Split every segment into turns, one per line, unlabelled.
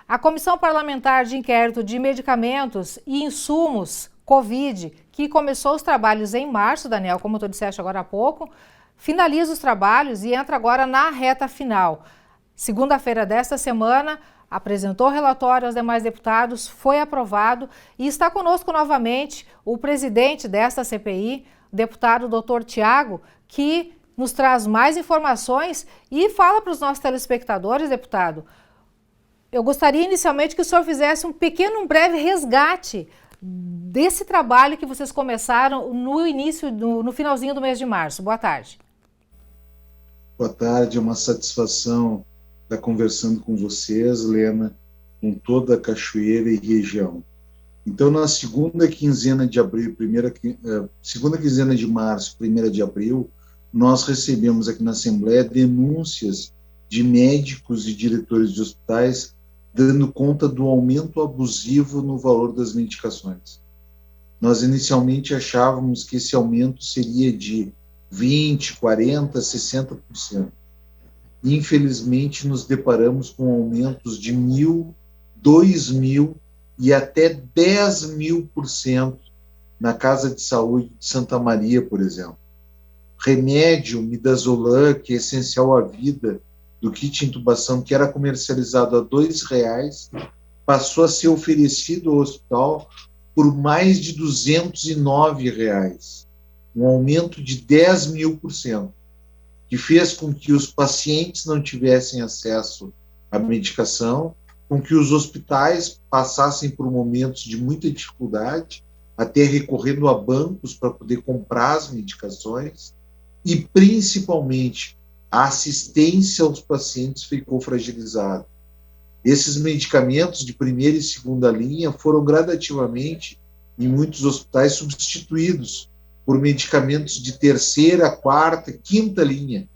A Comissão Parlamentar de Inquérito de Medicamentos e Insumos Covid, que começou os trabalhos em março, Daniel, como tu disseste agora há pouco, finaliza os trabalhos e entra agora na reta final. Segunda-feira desta semana, apresentou o relatório aos demais deputados, foi aprovado e está conosco novamente o presidente desta CPI, o deputado Dr. Tiago, que nos traz mais informações e fala para os nossos telespectadores, deputado. Eu gostaria inicialmente que o senhor fizesse um breve resgate desse trabalho que vocês começaram no finalzinho do mês de março. Boa tarde.
Boa tarde, é uma satisfação estar conversando com vocês, Lena, com toda a Cachoeira e região. Então, na segunda quinzena de abril, segunda quinzena de março, 1ª de abril, nós recebemos aqui na Assembleia denúncias de médicos e diretores de hospitais dando conta do aumento abusivo no valor das medicações. Nós inicialmente achávamos que esse aumento seria de 20%, 40%, 60%. Infelizmente, nos deparamos com aumentos de 1.000, 2.000 e até 10.000% na Casa de Saúde de Santa Maria, por exemplo. Remédio, midazolam, que é essencial à vida, do kit intubação, que era comercializado a R$2, passou a ser oferecido ao hospital por mais de R$209, um aumento de 10.000%, que fez com que os pacientes não tivessem acesso à medicação, com que os hospitais passassem por momentos de muita dificuldade, até recorrendo a bancos para poder comprar as medicações, e principalmente a assistência aos pacientes ficou fragilizada. Esses medicamentos de primeira e segunda linha foram gradativamente, em muitos hospitais, substituídos por medicamentos de terceira, quarta, quinta linha,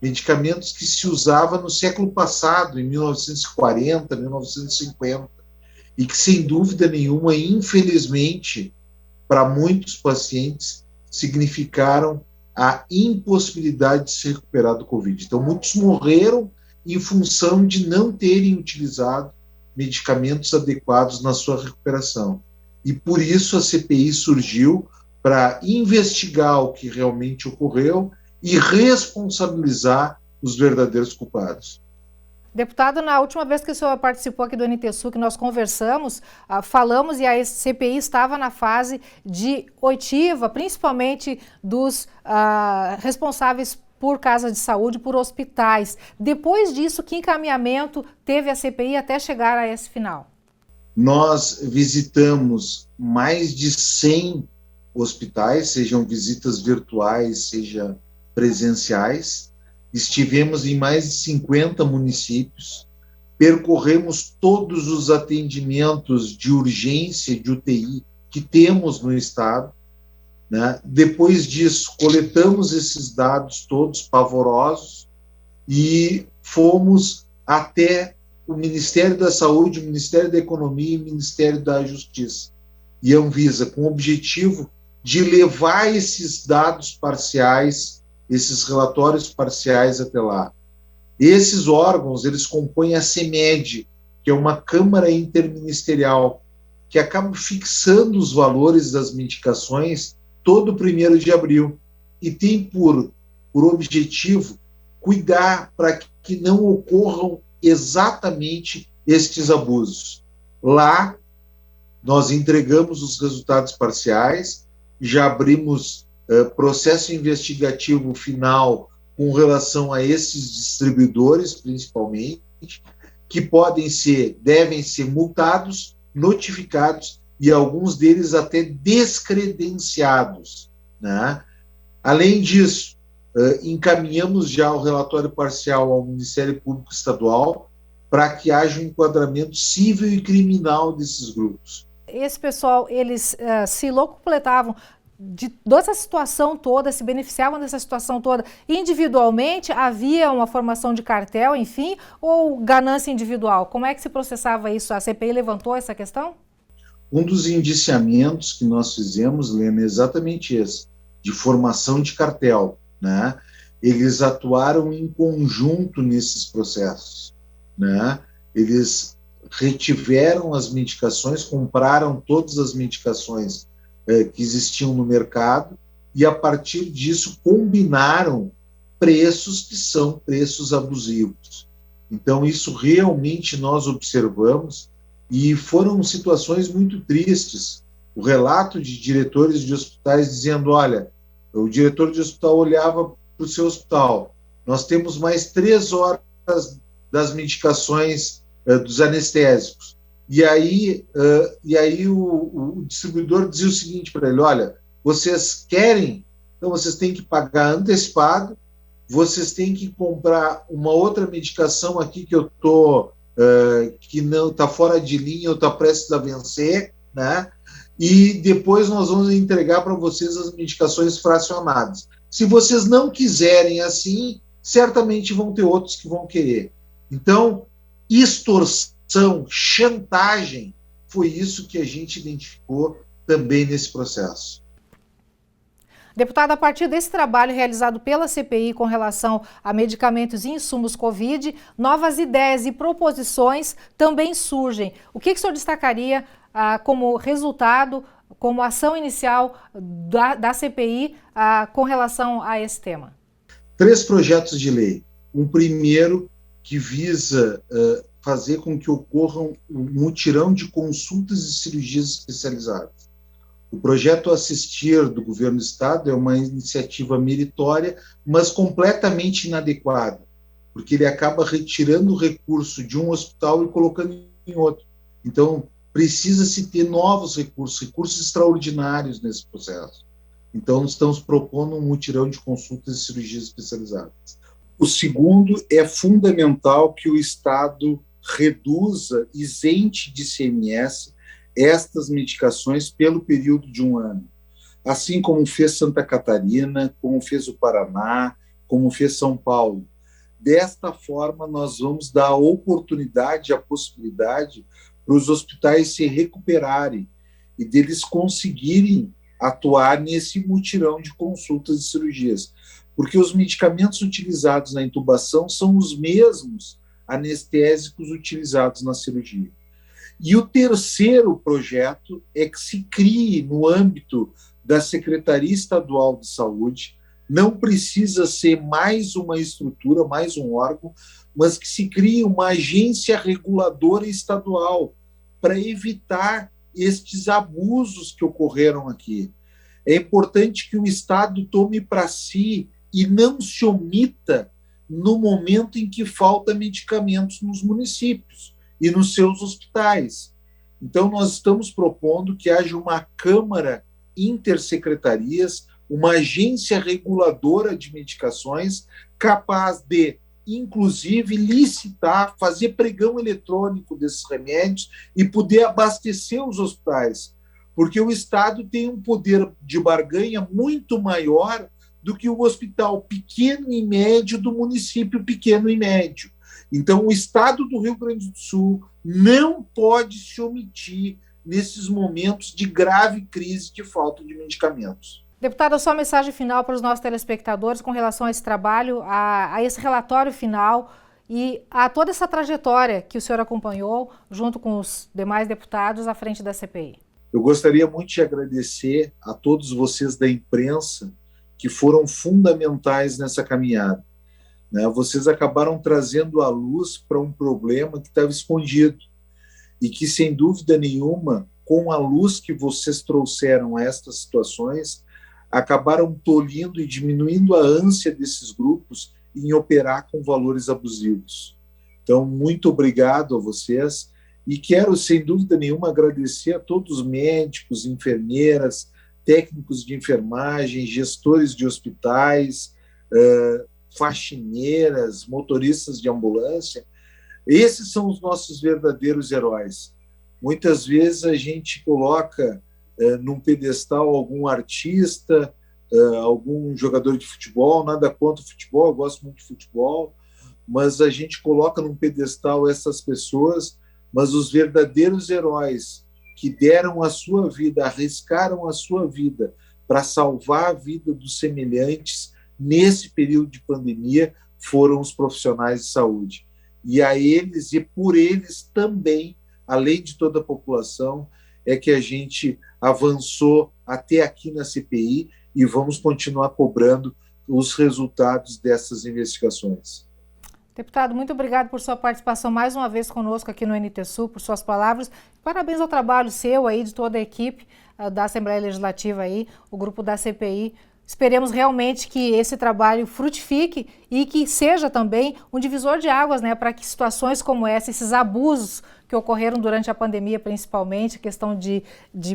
medicamentos que se usava no século passado, em 1940, 1950, e que, sem dúvida nenhuma, infelizmente, para muitos pacientes, significaram a impossibilidade de se recuperar do Covid. Então, muitos morreram em função de não terem utilizado medicamentos adequados na sua recuperação. E por isso a CPI surgiu para investigar o que realmente ocorreu e responsabilizar os verdadeiros culpados.
Deputado, na última vez que o senhor participou aqui do NTSU, que nós conversamos, falamos e a CPI estava na fase de oitiva, principalmente dos responsáveis por casa de saúde, por hospitais. Depois disso, que encaminhamento teve a CPI até chegar a esse final?
Nós visitamos mais de 100 hospitais, sejam visitas virtuais, seja presenciais. Estivemos em mais de 50 municípios, percorremos todos os atendimentos de urgência de UTI que temos no estado, né? Depois disso, coletamos esses dados todos pavorosos e fomos até o Ministério da Saúde, o Ministério da Economia e o Ministério da Justiça e a Anvisa, com o objetivo de levar esses dados parciais, esses relatórios parciais até lá. Esses órgãos, eles compõem a CEMED, que é uma Câmara Interministerial, que acaba fixando os valores das medicações todo 1º de abril, e tem por objetivo cuidar para que não ocorram exatamente estes abusos. Lá, nós entregamos os resultados parciais, já abrimos processo investigativo final com relação a esses distribuidores, principalmente, que devem ser multados, notificados e alguns deles até descredenciados, né? Além disso, encaminhamos já o relatório parcial ao Ministério Público Estadual para que haja um enquadramento civil e criminal desses grupos.
Esse pessoal, eles se locupletavam dessa situação toda, se beneficiavam dessa situação toda individualmente? Havia uma formação de cartel, enfim, ou ganância individual? Como é que se processava isso? A CPI levantou essa questão?
Um dos indiciamentos que nós fizemos, Lena, é exatamente esse, de formação de cartel, né? Eles atuaram em conjunto nesses processos, né? Eles retiveram as medicações, compraram todas as medicações que existiam no mercado e, a partir disso, combinaram preços que são preços abusivos. Então, isso realmente nós observamos e foram situações muito tristes. O relato de diretores de hospitais dizendo, olha, o diretor de hospital olhava para o seu hospital, nós temos mais 3 horas das medicações dos anestésicos. E aí o distribuidor dizia o seguinte para ele, olha, vocês querem, então vocês têm que pagar antecipado, vocês têm que comprar uma outra medicação aqui que eu estou, que não está fora de linha ou está prestes a vencer, né? E depois nós vamos entregar para vocês as medicações fracionadas. Se vocês não quiserem assim, certamente vão ter outros que vão querer. Então, extorsão, chantagem, foi isso que a gente identificou também nesse processo.
Deputado, a partir desse trabalho realizado pela CPI com relação a medicamentos e insumos Covid, novas ideias e proposições também surgem. O que o senhor destacaria como resultado, como ação inicial da CPI com relação a esse tema?
3 projetos de lei. Um primeiro que visa fazer com que ocorram um mutirão de consultas e cirurgias especializadas. O projeto Assistir do governo do Estado é uma iniciativa meritória, mas completamente inadequada, porque ele acaba retirando o recurso de um hospital e colocando em outro. Então, precisa-se ter novos recursos extraordinários nesse processo. Então, estamos propondo um mutirão de consultas e cirurgias especializadas. O segundo, é fundamental que o Estado reduza, isente de ICMS, estas medicações pelo período de 1 ano. Assim como fez Santa Catarina, como fez o Paraná, como fez São Paulo. Desta forma, nós vamos dar a oportunidade, a possibilidade para os hospitais se recuperarem e deles conseguirem atuar nesse mutirão de consultas e cirurgias. Porque os medicamentos utilizados na intubação são os mesmos anestésicos utilizados na cirurgia. E o terceiro projeto é que se crie, no âmbito da Secretaria Estadual de Saúde, não precisa ser mais uma estrutura, mais um órgão, mas que se crie uma agência reguladora estadual para evitar estes abusos que ocorreram aqui. É importante que o Estado tome para si e não se omita no momento em que falta medicamentos nos municípios e nos seus hospitais. Então, nós estamos propondo que haja uma Câmara Intersecretarias, uma agência reguladora de medicações capaz de, inclusive, licitar, fazer pregão eletrônico desses remédios e poder abastecer os hospitais, porque o Estado tem um poder de barganha muito maior do que o hospital pequeno e médio do município pequeno e médio. Então, o Estado do Rio Grande do Sul não pode se omitir nesses momentos de grave crise de falta de medicamentos.
Deputada, sua mensagem final para os nossos telespectadores com relação a esse trabalho, a esse relatório final e a toda essa trajetória que o senhor acompanhou junto com os demais deputados à frente da CPI.
Eu gostaria muito de agradecer a todos vocês da imprensa que foram fundamentais nessa caminhada. Vocês acabaram trazendo à luz para um problema que estava escondido e que, sem dúvida nenhuma, com a luz que vocês trouxeram a estas situações, acabaram tolhindo e diminuindo a ânsia desses grupos em operar com valores abusivos. Então, muito obrigado a vocês e quero, sem dúvida nenhuma, agradecer a todos os médicos, enfermeiras, técnicos de enfermagem, gestores de hospitais, faxineiras, motoristas de ambulância. Esses são os nossos verdadeiros heróis. Muitas vezes a gente coloca num pedestal algum artista, algum jogador de futebol, nada contra o futebol, eu gosto muito de futebol, mas a gente coloca num pedestal essas pessoas, mas os verdadeiros heróis que deram a sua vida, arriscaram a sua vida para salvar a vida dos semelhantes nesse período de pandemia foram os profissionais de saúde. E a eles e por eles também além de toda a população, é que a gente avançou até aqui na CPI e vamos continuar cobrando os resultados dessas investigações.
Deputado, muito obrigado por sua participação mais uma vez conosco aqui no NT Sul, por suas palavras. Parabéns ao trabalho seu aí, de toda a equipe da Assembleia Legislativa aí, o grupo da CPI. Esperemos realmente que esse trabalho frutifique e que seja também um divisor de águas, né, para que situações como essa, esses abusos que ocorreram durante a pandemia, principalmente, questão de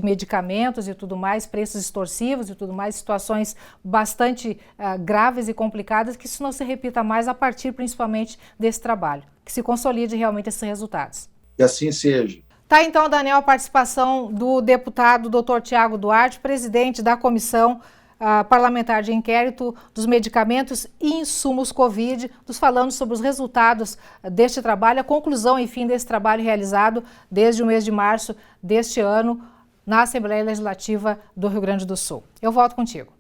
medicamentos e tudo mais, preços extorsivos e tudo mais, situações bastante graves e complicadas, que isso não se repita mais a partir principalmente desse trabalho, que se consolide realmente esses resultados.
Que assim seja.
Tá, então, Daniel, a participação do deputado Dr. Tiago Duarte, presidente da Comissão Parlamentar de Inquérito dos Medicamentos e Insumos Covid, nos falando sobre os resultados deste trabalho, a conclusão, enfim, desse trabalho realizado desde o mês de março deste ano na Assembleia Legislativa do Rio Grande do Sul. Eu volto contigo.